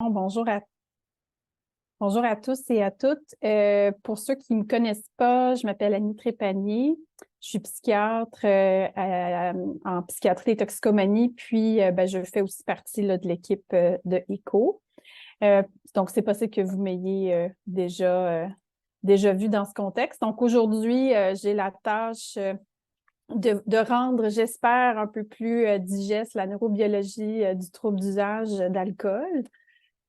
Bonjour bonjour à tous et à toutes. Pour ceux qui ne me connaissent pas, je m'appelle Annie Trépanier. Je suis psychiatre en psychiatrie et toxicomanie, puis je fais aussi partie là, de l'équipe de ECHO. Euh, donc, c'est possible que vous m'ayez déjà vu dans ce contexte. Donc, aujourd'hui, j'ai la tâche de rendre, j'espère, un peu plus digeste la neurobiologie du trouble d'usage d'alcool.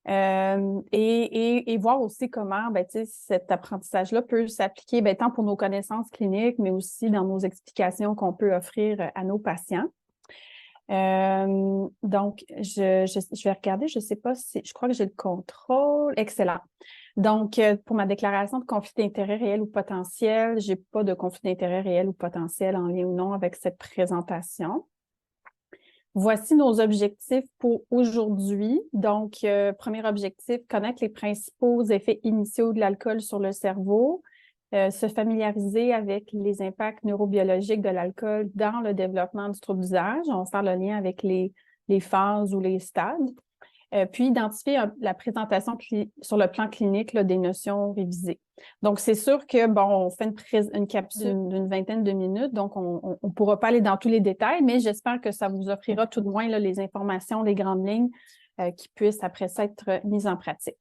Et voir aussi comment cet apprentissage-là peut s'appliquer tant pour nos connaissances cliniques, mais aussi dans nos explications qu'on peut offrir à nos patients. Donc, je vais regarder, je ne sais pas si, je crois que j'ai le contrôle. Excellent. Donc, pour ma déclaration de conflit d'intérêt réel ou potentiel, je n'ai pas de conflit d'intérêt réel ou potentiel en lien ou non avec cette présentation. Voici nos objectifs pour aujourd'hui. Donc, premier objectif, connaître les principaux effets initiaux de l'alcool sur le cerveau, se familiariser avec les impacts neurobiologiques de l'alcool dans le développement du trouble d'usage. On va faire le lien avec les phases ou les stades. Puis identifier la présentation sur le plan clinique là, des notions révisées. Donc, c'est sûr que, on fait une capsule d'une vingtaine de minutes, donc on ne pourra pas aller dans tous les détails, mais j'espère que ça vous offrira tout de moins là, les informations, les grandes lignes qui puissent après ça être mises en pratique.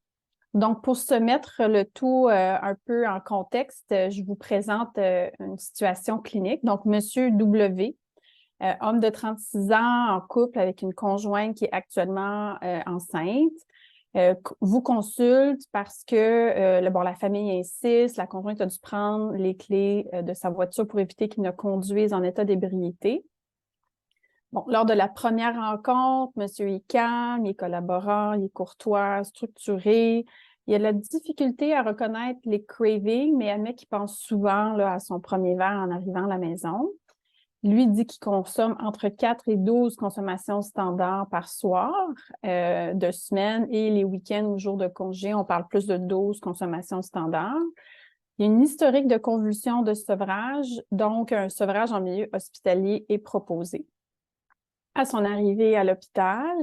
Donc, pour se mettre le tout un peu en contexte, je vous présente une situation clinique. Donc, Monsieur W., homme de 36 ans en couple avec une conjointe qui est actuellement enceinte, vous consulte parce que la famille insiste, la conjointe a dû prendre les clés de sa voiture pour éviter qu'il ne conduise en état d'ébriété. Bon, lors de la première rencontre, monsieur est calme, il est collaborant, il est courtois, structuré. Il a de la difficulté à reconnaître les cravings, mais admet qu'il pense souvent là, à son premier verre en arrivant à la maison. Lui dit qu'il consomme entre 4 et 12 consommations standards par soir de semaine et les week-ends ou jours de congé, on parle plus de 12 consommations standards. Il y a une historique de convulsions de sevrage, donc un sevrage en milieu hospitalier est proposé. À son arrivée à l'hôpital,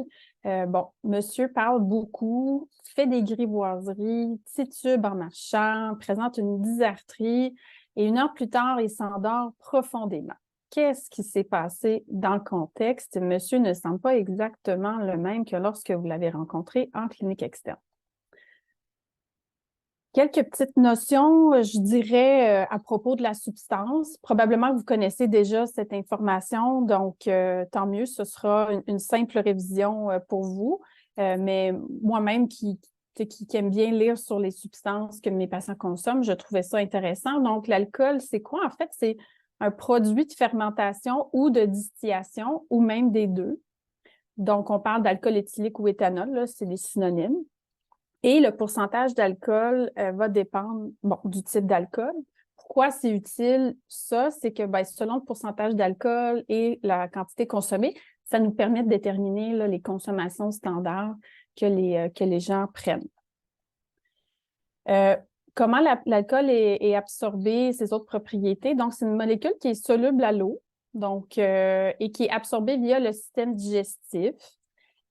monsieur parle beaucoup, fait des grivoiseries, titube en marchant, présente une dysarthrie et 1 heure plus tard, il s'endort profondément. Qu'est-ce qui s'est passé dans le contexte? Monsieur ne semble pas exactement le même que lorsque vous l'avez rencontré en clinique externe. Quelques petites notions, je dirais, à propos de la substance. Probablement que vous connaissez déjà cette information, donc tant mieux, ce sera une simple révision pour vous. Mais moi-même qui aime bien lire sur les substances que mes patients consomment, je trouvais ça intéressant. Donc, l'alcool, c'est quoi? En fait, c'est un produit de fermentation ou de distillation, ou même des deux. Donc, on parle d'alcool éthylique ou éthanol, là, c'est des synonymes. Et le pourcentage d'alcool va dépendre du type d'alcool. Pourquoi c'est utile, ça? C'est que selon le pourcentage d'alcool et la quantité consommée, ça nous permet de déterminer là, les consommations standards que les gens prennent. Comment l'alcool est absorbé, ses autres propriétés? Donc, c'est une molécule qui est soluble à l'eau, et qui est absorbée via le système digestif.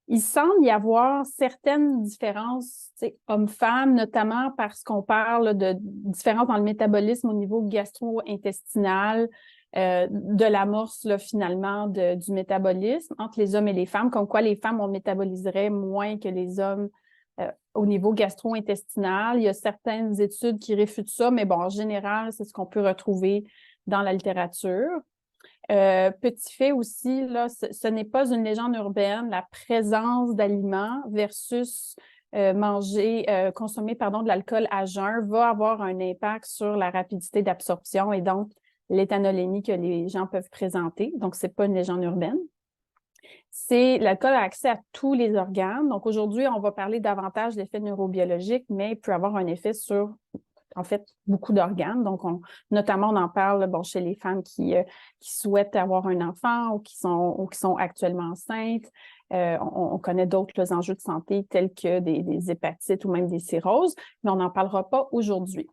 Il semble y avoir certaines différences hommes-femmes, notamment parce qu'on parle de différences dans le métabolisme au niveau gastro-intestinal, de l'amorce finalement du métabolisme entre les hommes et les femmes, comme quoi les femmes, on métaboliserait moins que les hommes au niveau gastro-intestinal. Il y a certaines études qui réfutent ça, mais en général, c'est ce qu'on peut retrouver dans la littérature. Petit fait aussi, là, ce n'est pas une légende urbaine, la présence d'aliments versus consommer de l'alcool à jeun va avoir un impact sur la rapidité d'absorption et donc l'éthanolémie que les gens peuvent présenter. Donc, ce n'est pas une légende urbaine. L'alcool a accès à tous les organes. Donc, aujourd'hui, on va parler davantage d'effets neurobiologiques, mais il peut avoir un effet sur en fait, beaucoup d'organes. Donc, notamment, on en parle chez les femmes qui souhaitent avoir un enfant ou qui sont actuellement enceintes. On connaît d'autres enjeux de santé tels que des hépatites ou même des cirrhoses, mais on n'en parlera pas aujourd'hui.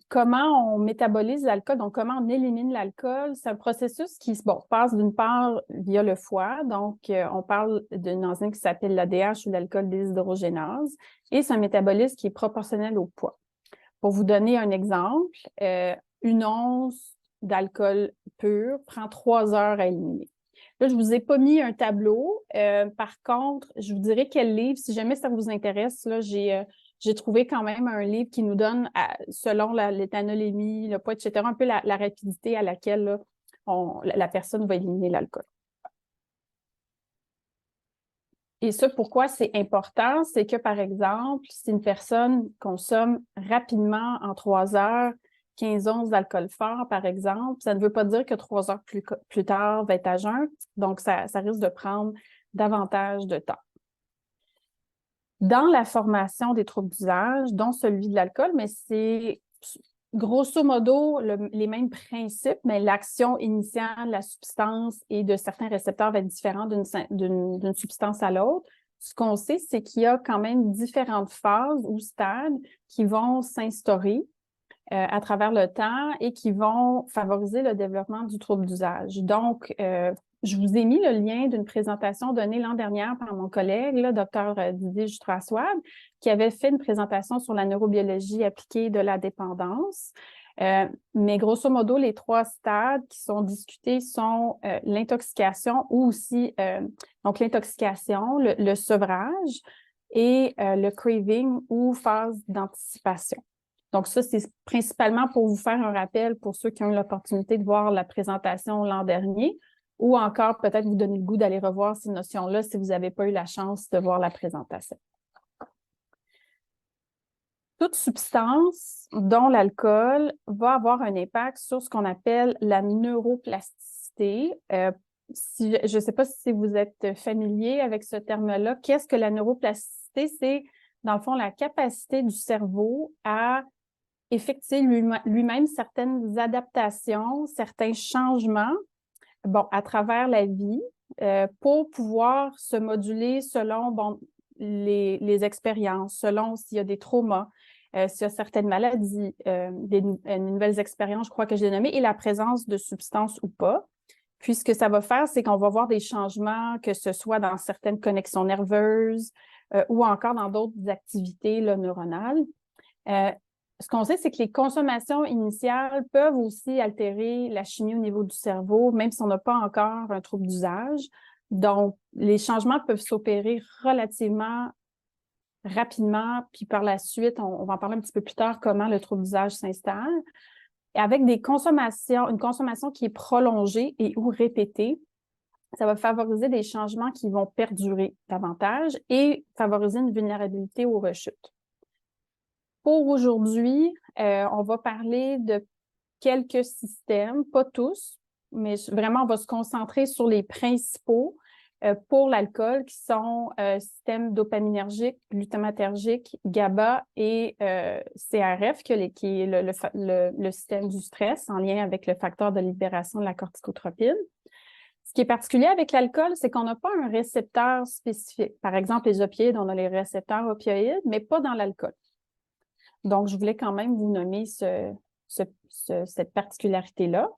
comment on métabolise l'alcool, donc comment on élimine l'alcool, c'est un processus qui passe d'une part via le foie, donc on parle d'une enzyme qui s'appelle l'ADH ou l'alcool déshydrogénase, et c'est un métabolisme qui est proportionnel au poids. Pour vous donner un exemple, une once d'alcool pur prend 3 heures à éliminer. Là, je ne vous ai pas mis un tableau. Par contre, je vous dirai quel livre, si jamais ça vous intéresse, là, j'ai trouvé quand même un livre qui nous donne, selon l'éthanolémie, le poids, etc., un peu la rapidité à laquelle là, la personne va éliminer l'alcool. Et ça, pourquoi c'est important? C'est que, par exemple, si une personne consomme rapidement en 3 heures 15 onces d'alcool fort, par exemple, ça ne veut pas dire que 3 heures plus tard va être à jeun. Donc, ça risque de prendre davantage de temps. Dans la formation des troubles d'usage, dont celui de l'alcool, mais c'est grosso modo les mêmes principes, mais l'action initiale de la substance et de certains récepteurs va être différente d'une substance à l'autre. Ce qu'on sait, c'est qu'il y a quand même différentes phases ou stades qui vont s'instaurer à travers le temps et qui vont favoriser le développement du trouble d'usage. Donc, je vous ai mis le lien d'une présentation donnée l'an dernier par mon collègue, le docteur Didier Jutra-Swab, qui avait fait une présentation sur la neurobiologie appliquée de la dépendance. Mais grosso modo, les 3 stades qui sont discutés sont l'intoxication ou aussi donc l'intoxication, le sevrage et le craving ou phase d'anticipation. Donc ça, c'est principalement pour vous faire un rappel pour ceux qui ont eu l'opportunité de voir la présentation l'an dernier ou encore peut-être vous donner le goût d'aller revoir ces notions-là si vous n'avez pas eu la chance de voir la présentation. Toute substance, dont l'alcool, va avoir un impact sur ce qu'on appelle la neuroplasticité. Je ne sais pas si vous êtes familier avec ce terme-là. Qu'est-ce que la neuroplasticité? C'est, dans le fond, la capacité du cerveau à effectuer lui-même certaines adaptations, certains changements à travers la vie pour pouvoir se moduler selon les expériences, selon s'il y a des traumas, s'il y a certaines maladies, des nouvelles expériences, je crois que j'ai nommé, et la présence de substances ou pas. Puis, ce que ça va faire, c'est qu'on va voir des changements, que ce soit dans certaines connexions nerveuses ou encore dans d'autres activités là, neuronales. Ce qu'on sait, c'est que les consommations initiales peuvent aussi altérer la chimie au niveau du cerveau, même si on n'a pas encore un trouble d'usage. Donc, les changements peuvent s'opérer relativement rapidement, puis par la suite, on va en parler un petit peu plus tard, comment le trouble d'usage s'installe. Et avec une consommation qui est prolongée et ou répétée, ça va favoriser des changements qui vont perdurer davantage et favoriser une vulnérabilité aux rechutes. Pour aujourd'hui, on va parler de quelques systèmes, pas tous, mais vraiment, on va se concentrer sur les principaux pour l'alcool, qui sont système dopaminergique, glutamatergique, GABA et CRF, qui est le système du stress en lien avec le facteur de libération de la corticotropine. Ce qui est particulier avec l'alcool, c'est qu'on n'a pas un récepteur spécifique. Par exemple, les opioïdes, on a les récepteurs opioïdes, mais pas dans l'alcool. Donc, je voulais quand même vous nommer cette particularité-là.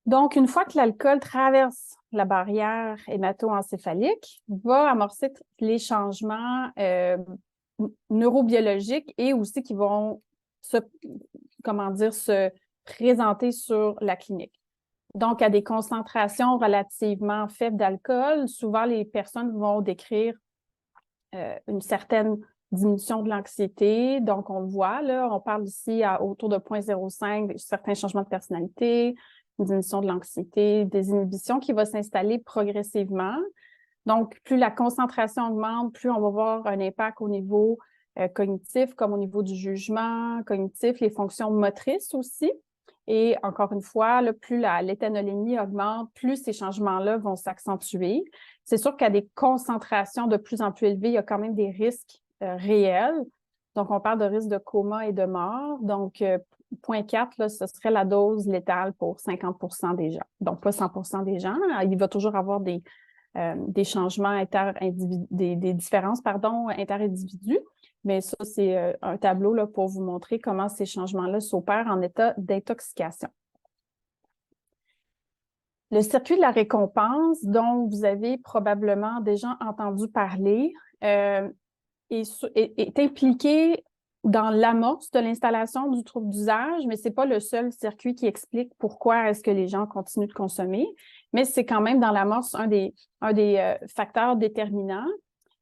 Donc, une fois que l'alcool traverse la barrière hémato-encéphalique, va amorcer les changements neurobiologiques et aussi qui vont se présenter sur la clinique. Donc, à des concentrations relativement faibles d'alcool, souvent les personnes vont décrire une certaine diminution de l'anxiété. Donc, on le voit, là, on parle ici autour de 0,05, certains changements de personnalité, une diminution de l'anxiété, des inhibitions qui vont s'installer progressivement. Donc, plus la concentration augmente, plus on va voir un impact au niveau cognitif, comme au niveau du jugement cognitif, les fonctions motrices aussi. Et encore une fois, là, plus l'éthanolémie augmente, plus ces changements-là vont s'accentuer. C'est sûr qu'à des concentrations de plus en plus élevées, il y a quand même des risques réels. Donc, on parle de risque de coma et de mort. Donc, point 4, là, ce serait la dose létale pour 50% des gens. Donc, pas 100% des gens. Il va toujours avoir des changements des différences, inter-individus. Mais ça, c'est un tableau là, pour vous montrer comment ces changements-là s'opèrent en état d'intoxication. Le circuit de la récompense, dont vous avez probablement déjà entendu parler, est impliqué dans l'amorce de l'installation du trouble d'usage, mais ce n'est pas le seul circuit qui explique pourquoi est-ce que les gens continuent de consommer, mais c'est quand même dans l'amorce un des facteurs déterminants,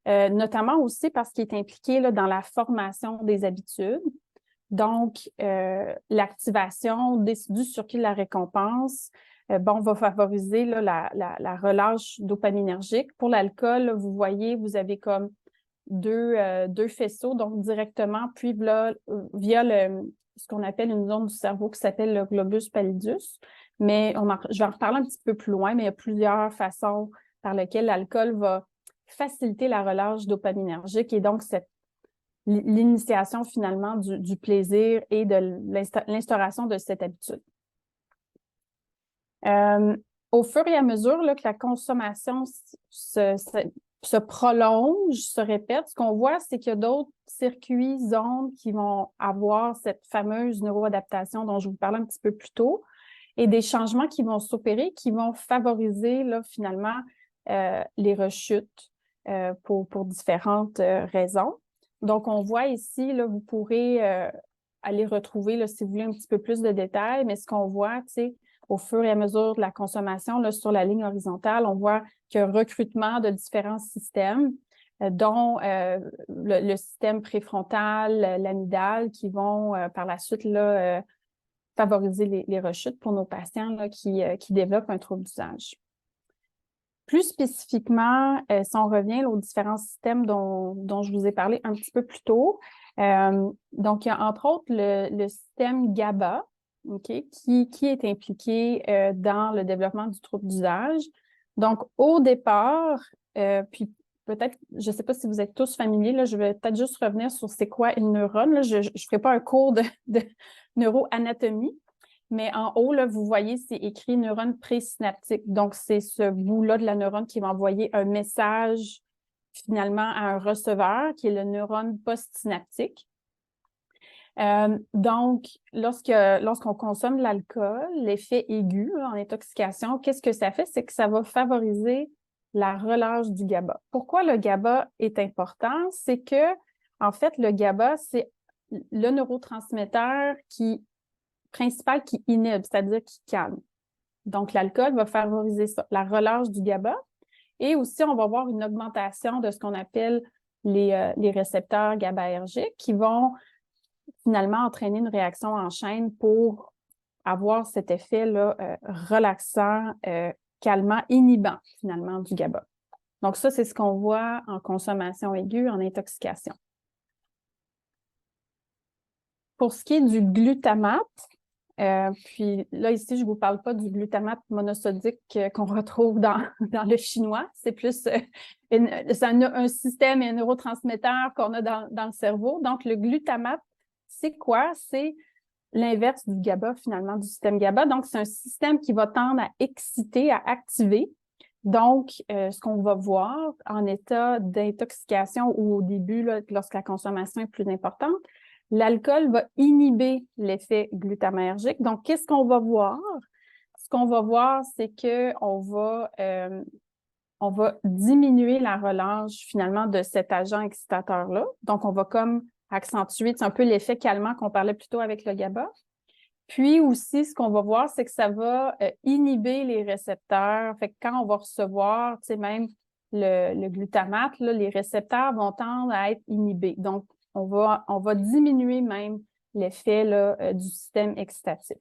notamment aussi parce qu'il est impliqué là, dans la formation des habitudes. Donc, l'activation du circuit de la récompense va favoriser là, la relâche dopaminergique. Pour l'alcool, vous voyez, vous avez comme deux faisceaux, donc directement, puis là, via ce qu'on appelle une zone du cerveau qui s'appelle le globus pallidus. Mais je vais en reparler un petit peu plus loin, mais il y a plusieurs façons par lesquelles l'alcool va faciliter la relâche dopaminergique et donc l'initiation finalement du plaisir et de l'instauration de cette habitude. Au fur et à mesure là, que la consommation se prolonge, se répète, ce qu'on voit, c'est qu'il y a d'autres circuits, zones qui vont avoir cette fameuse neuroadaptation dont je vous parlais un petit peu plus tôt et des changements qui vont s'opérer, qui vont favoriser là, finalement les rechutes pour différentes raisons. Donc, on voit ici, là, vous pourrez aller retrouver, là, si vous voulez, un petit peu plus de détails, mais ce qu'on voit, tu sais, au fur et à mesure de la consommation, là, sur la ligne horizontale, on voit qu'il y a un recrutement de différents systèmes, dont le système préfrontal, l'amygdale, qui vont par la suite là, favoriser les rechutes pour nos patients là, qui développent un trouble d'usage. Plus spécifiquement, si on revient là, aux différents systèmes dont je vous ai parlé un petit peu plus tôt, donc il y a entre autres le système GABA, okay, qui est impliqué dans le développement du trouble d'usage. Donc, au départ, puis peut-être, je ne sais pas si vous êtes tous familiers, là, je vais peut-être juste revenir sur c'est quoi une neurone. Là. Je ne ferai pas un cours de neuroanatomie, mais en haut, là, vous voyez, c'est écrit neurone présynaptique. Donc, c'est ce bout-là de la neurone qui va envoyer un message finalement à un receveur, qui est le neurone postsynaptique. Donc, lorsqu'on consomme de l'alcool, l'effet aigu là, en intoxication, qu'est-ce que ça fait? C'est que ça va favoriser la relâche du GABA. Pourquoi le GABA est important? C'est que, en fait, le GABA, c'est le neurotransmetteur principal qui inhibe, c'est-à-dire qui calme. Donc, l'alcool va favoriser ça, la relâche du GABA. Et aussi, on va voir une augmentation de ce qu'on appelle les récepteurs GABAergiques qui vont finalement entraîner une réaction en chaîne pour avoir cet effet-là relaxant, calmant, inhibant finalement du GABA. Donc ça, c'est ce qu'on voit en consommation aiguë, en intoxication. Pour ce qui est du glutamate, puis là, ici, je ne vous parle pas du glutamate monosodique qu'on retrouve dans le chinois. C'est plus un système et un neurotransmetteur qu'on a dans le cerveau. Donc, le glutamate, c'est quoi? C'est l'inverse du GABA, finalement, du système GABA. Donc, c'est un système qui va tendre à exciter, à activer. Donc, ce qu'on va voir en état d'intoxication ou au début, là, lorsque la consommation est plus importante, l'alcool va inhiber l'effet glutamatergique. Donc, qu'est-ce qu'on va voir? Ce qu'on va voir, c'est qu'on va diminuer la relâche, finalement, de cet agent excitateur-là. Donc, on va comme accentuer un peu l'effet calmant qu'on parlait plus tôt avec le GABA. Puis aussi, ce qu'on va voir, c'est que ça va inhiber les récepteurs. Fait que quand on va recevoir, tu sais, même le glutamate, là, les récepteurs vont tendre à être inhibés. Donc, on va diminuer même l'effet du système excitatif.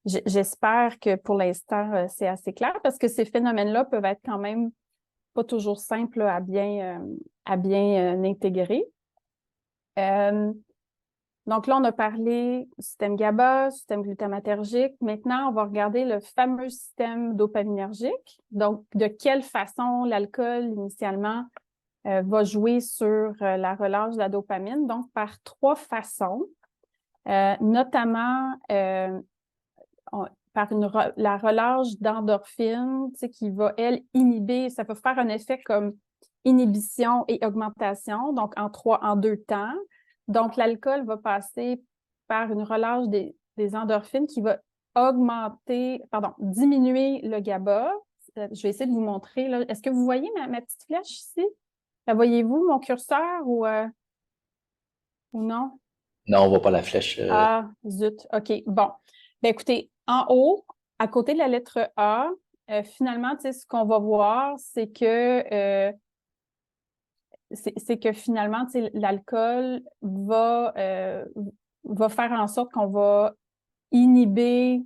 J'espère que pour l'instant, c'est assez clair parce que ces phénomènes-là peuvent être quand même pas toujours simples là, à bien intégrer. Donc là, on a parlé du système GABA, système glutamatergique. Maintenant, on va regarder le fameux système dopaminergique. Donc, de quelle façon l'alcool, initialement, va jouer sur la relâche de la dopamine. Donc, par 3 façons, notamment par la relâche d'endorphine, tu sais, qui va, elle, inhiber, ça peut faire un effet comme inhibition et augmentation, donc en deux temps. Donc, l'alcool va passer par une relâche des endorphines qui va diminuer le GABA. Je vais essayer de vous montrer, là. Est-ce que vous voyez ma petite flèche ici? La voyez-vous, mon curseur, ou non? Non, on voit pas la flèche. Ah, zut. OK, bon. Ben, écoutez, en haut, à côté de la lettre A, finalement, tu sais, ce qu'on va voir, c'est que finalement, tu sais, l'alcool va faire en sorte qu'on va inhiber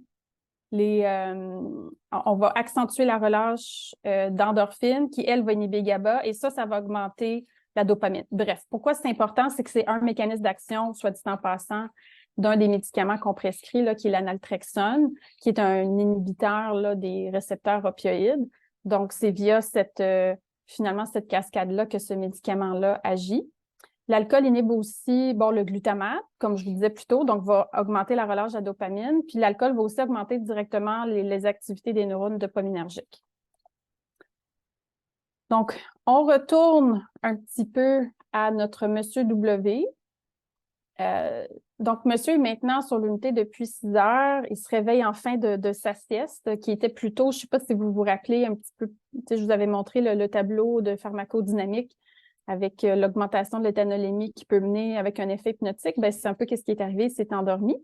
on va accentuer la relâche d'endorphine qui, elle, va inhiber GABA et ça va augmenter la dopamine. Bref, pourquoi c'est important? C'est que c'est un mécanisme d'action, soit dit en passant, d'un des médicaments qu'on prescrit, là, qui est l'analtrexone, qui est un inhibiteur là, des récepteurs opioïdes. Donc, c'est via finalement cette cascade-là que ce médicament-là agit. L'alcool inhibe aussi, le glutamate, comme je vous disais plus tôt, donc va augmenter la relâche de la dopamine. Puis l'alcool va aussi augmenter directement les activités des neurones dopaminergiques. Donc, on retourne un petit peu à notre Monsieur W. Donc, monsieur est maintenant sur l'unité depuis 6 heures. Il se réveille en fin de sa sieste, qui était plus tôt, je ne sais pas si vous vous rappelez un petit peu, je vous avais montré le tableau de pharmacodynamique avec l'augmentation de l'éthanolémie qui peut mener avec un effet hypnotique. Ben, c'est un peu ce qui est arrivé, il s'est endormi.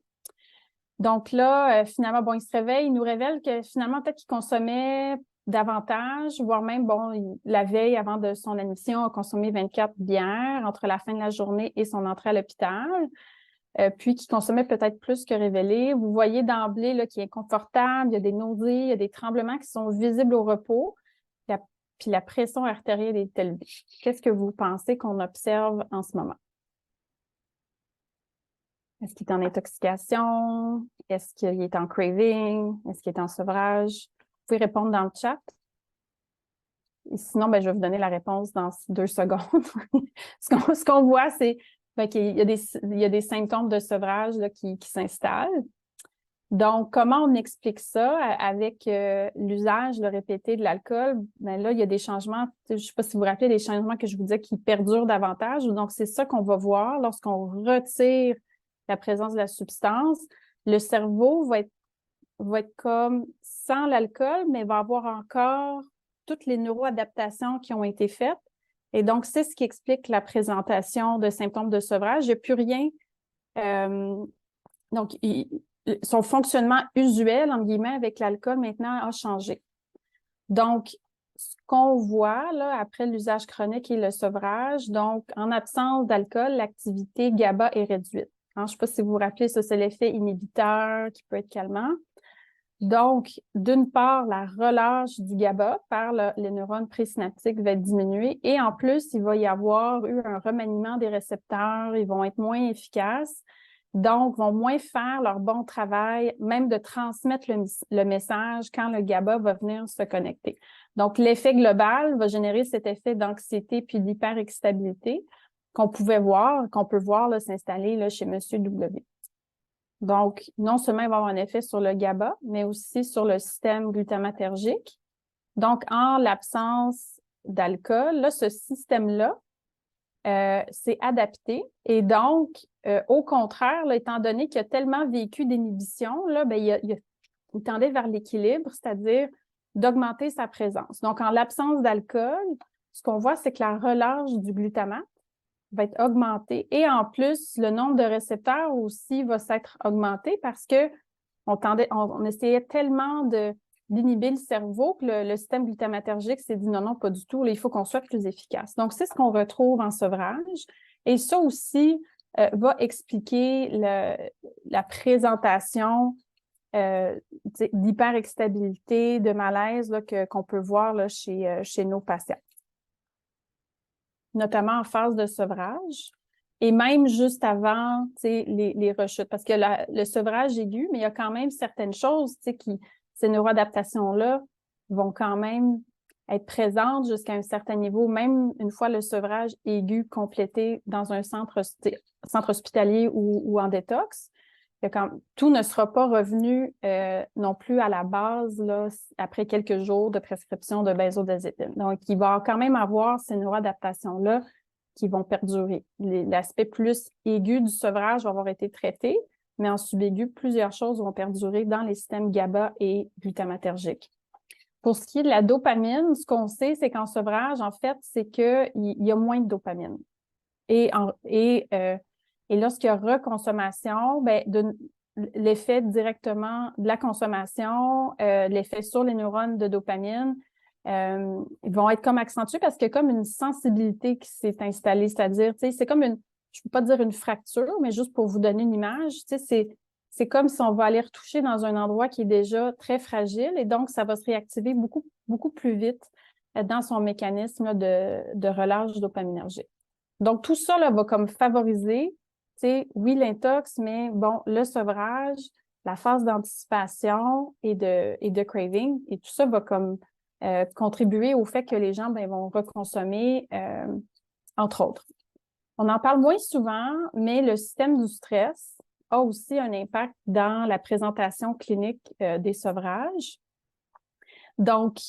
Donc là, finalement, il se réveille, il nous révèle que finalement, peut-être qu'il consommait davantage, voire même, la veille, avant de son admission, a consommé 24 bières entre la fin de la journée et son entrée à l'hôpital, puis qu'il consommait peut-être plus que révélé. Vous voyez d'emblée là, qu'il est inconfortable, il y a des nausées, il y a des tremblements qui sont visibles au repos, puis la pression artérielle est élevée. Qu'est-ce que vous pensez qu'on observe en ce moment? Est-ce qu'il est en intoxication? Est-ce qu'il est en craving? Est-ce qu'il est en sevrage? Vous pouvez répondre dans le chat. Et sinon, je vais vous donner la réponse dans 2 secondes. Ce qu'on voit, c'est qu'il y a des symptômes de sevrage là, qui s'installent. Donc, comment on explique ça avec l'usage répété de l'alcool? Là, il y a des changements, je ne sais pas si vous vous rappelez des changements que je vous disais qui perdurent davantage. Donc, c'est ça qu'on va voir lorsqu'on retire la présence de la substance. Le cerveau va être comme sans l'alcool, mais va avoir encore toutes les neuroadaptations qui ont été faites. Et donc, c'est ce qui explique la présentation de symptômes de sevrage. Il n'y a plus rien. Donc, son fonctionnement usuel, entre guillemets, avec l'alcool maintenant a changé. Donc, ce qu'on voit là, après l'usage chronique et le sevrage, donc en absence d'alcool, l'activité GABA est réduite. Je ne sais pas si vous vous rappelez, ça, c'est l'effet inhibiteur qui peut être calmant. Donc, d'une part, la relâche du GABA par les neurones présynaptiques va être diminuée et en plus, il va y avoir eu un remaniement des récepteurs, ils vont être moins efficaces, donc vont moins faire leur bon travail, même de transmettre le message quand le GABA va venir se connecter. Donc, l'effet global va générer cet effet d'anxiété puis d'hyperexcitabilité qu'on peut voir là, s'installer là, chez Monsieur W. Donc, non seulement il va avoir un effet sur le GABA, mais aussi sur le système glutamatergique. Donc, en l'absence d'alcool, là, ce système-là s'est adapté. Et donc, au contraire, là, étant donné qu'il a tellement vécu d'inhibition, là, il tendait vers l'équilibre, c'est-à-dire d'augmenter sa présence. Donc, en l'absence d'alcool, ce qu'on voit, c'est que la relâche du glutamate va être augmenté. Et en plus, le nombre de récepteurs aussi va s'être augmenté parce que on essayait tellement d'inhiber le cerveau que le système glutamatergique s'est dit non, pas du tout, là, il faut qu'on soit plus efficace. Donc, c'est ce qu'on retrouve en sevrage. Et ça aussi va expliquer la présentation d'hyperexcitabilité, de malaise là, qu'on peut voir là, chez nos patients, notamment en phase de sevrage et même juste avant les rechutes. Parce que le sevrage aigu, mais il y a quand même certaines choses ces neuroadaptations-là vont quand même être présentes jusqu'à un certain niveau, même une fois le sevrage aigu complété dans un centre hospitalier ou en détox. Tout ne sera pas revenu non plus à la base là, après quelques jours de prescription de benzodiazépine. Donc, il va quand même avoir ces neuroadaptations-là qui vont perdurer. L'aspect plus aigu du sevrage va avoir été traité, mais en subaigu, plusieurs choses vont perdurer dans les systèmes GABA et glutamatergiques. Pour ce qui est de la dopamine, ce qu'on sait, c'est qu'en sevrage, en fait, c'est qu'il y a moins de dopamine. Et lorsqu'il y a reconsommation, l'effet directement de la consommation, l'effet sur les neurones de dopamine, ils vont être comme accentués parce qu'il y a comme une sensibilité qui s'est installée. C'est-à-dire, tu sais, c'est comme je ne peux pas dire une fracture, mais juste pour vous donner une image, tu sais, c'est comme si on va aller retoucher dans un endroit qui est déjà très fragile et donc ça va se réactiver beaucoup, beaucoup plus vite dans son mécanisme là, de relâche dopaminergique. Donc, tout ça là, va comme favoriser, tu sais, oui, l'intox, mais bon, le sevrage, la phase d'anticipation et de craving, et tout ça va comme contribuer au fait que les gens vont reconsommer, entre autres. On en parle moins souvent, mais le système du stress a aussi un impact dans la présentation clinique des sevrages. Donc,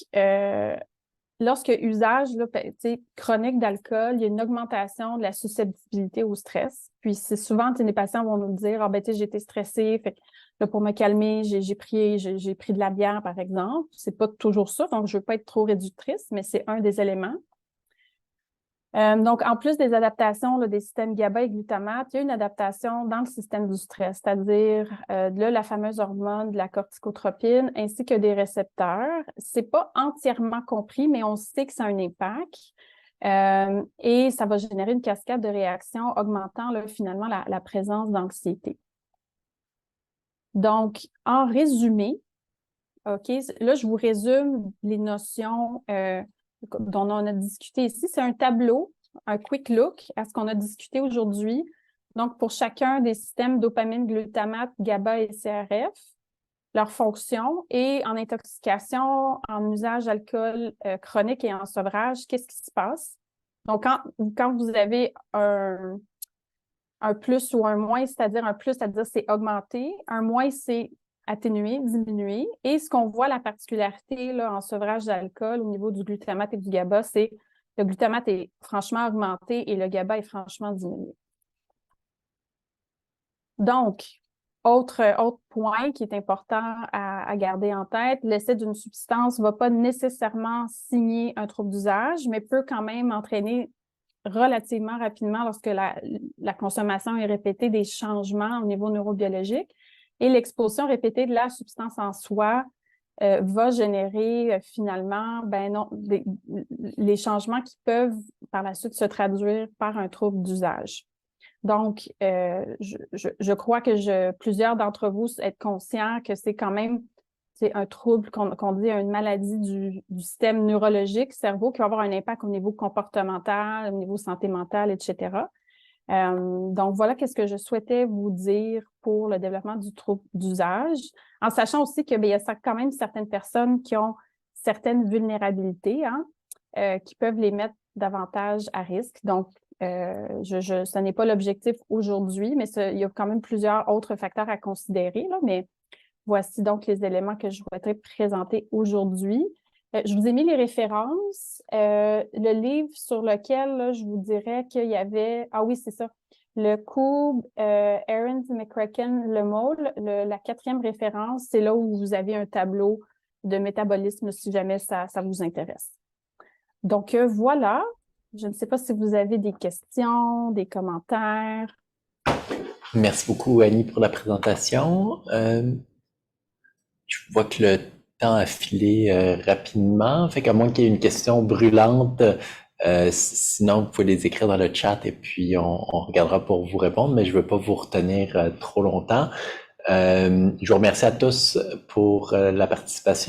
lorsque usage là, chronique d'alcool, il y a une augmentation de la susceptibilité au stress. Puis c'est souvent, les patients vont nous dire, j'ai été stressée, fait que là, pour me calmer, j'ai pris de la bière, par exemple. C'est pas toujours ça, donc je veux pas être trop réductrice, mais c'est un des éléments. Donc, en plus des adaptations là, des systèmes GABA et glutamate, il y a une adaptation dans le système du stress, c'est-à-dire là, la fameuse hormone de la corticotropine ainsi que des récepteurs. C'est pas entièrement compris, mais on sait que ça a un impact et ça va générer une cascade de réactions augmentant là, finalement la présence d'anxiété. Donc, en résumé, OK, là, je vous résume les notions dont on a discuté ici. C'est un tableau, un quick look à ce qu'on a discuté aujourd'hui. Donc, pour chacun des systèmes dopamine, glutamate, GABA et CRF, leurs fonctions et en intoxication, en usage d'alcool chronique et en sevrage, qu'est-ce qui se passe? Donc, quand vous avez un plus ou un moins, c'est-à-dire un plus, c'est-à-dire c'est augmenté, un moins, c'est atténuer, diminuer. Et ce qu'on voit, la particularité là, en sevrage d'alcool au niveau du glutamate et du GABA, c'est le glutamate est franchement augmenté et le GABA est franchement diminué. Donc, autre point qui est important à garder en tête, l'essai d'une substance ne va pas nécessairement signer un trouble d'usage, mais peut quand même entraîner relativement rapidement, lorsque la consommation est répétée, des changements au niveau neurobiologique. Et l'exposition répétée de la substance en soi va générer finalement les changements qui peuvent par la suite se traduire par un trouble d'usage. Donc, je crois que plusieurs d'entre vous êtes conscients que c'est quand même un trouble qu'on dit une maladie du système neurologique, cerveau, qui va avoir un impact au niveau comportemental, au niveau santé mentale, etc. Donc, voilà qu'est-ce que je souhaitais vous dire pour le développement du trouble d'usage, en sachant aussi qu'il y a quand même certaines personnes qui ont certaines vulnérabilités qui peuvent les mettre davantage à risque. Donc, ce n'est pas l'objectif aujourd'hui, mais il y a quand même plusieurs autres facteurs à considérer, là, mais voici donc les éléments que je souhaiterais présenter aujourd'hui. Je vous ai mis les références. Le livre sur lequel là, je vous dirais qu'il y avait... Ah oui, c'est ça. Le Koob, Ahrens, McCracken, Le Mole. La 4e référence, c'est là où vous avez un tableau de métabolisme si jamais ça vous intéresse. Donc, voilà. Je ne sais pas si vous avez des questions, des commentaires. Merci beaucoup, Annie, pour la présentation. Je vois que le temps a filé rapidement, fait qu'à moins qu'il y ait une question brûlante, sinon vous pouvez les écrire dans le chat et puis on regardera pour vous répondre, mais je ne veux pas vous retenir trop longtemps. Je vous remercie à tous pour la participation.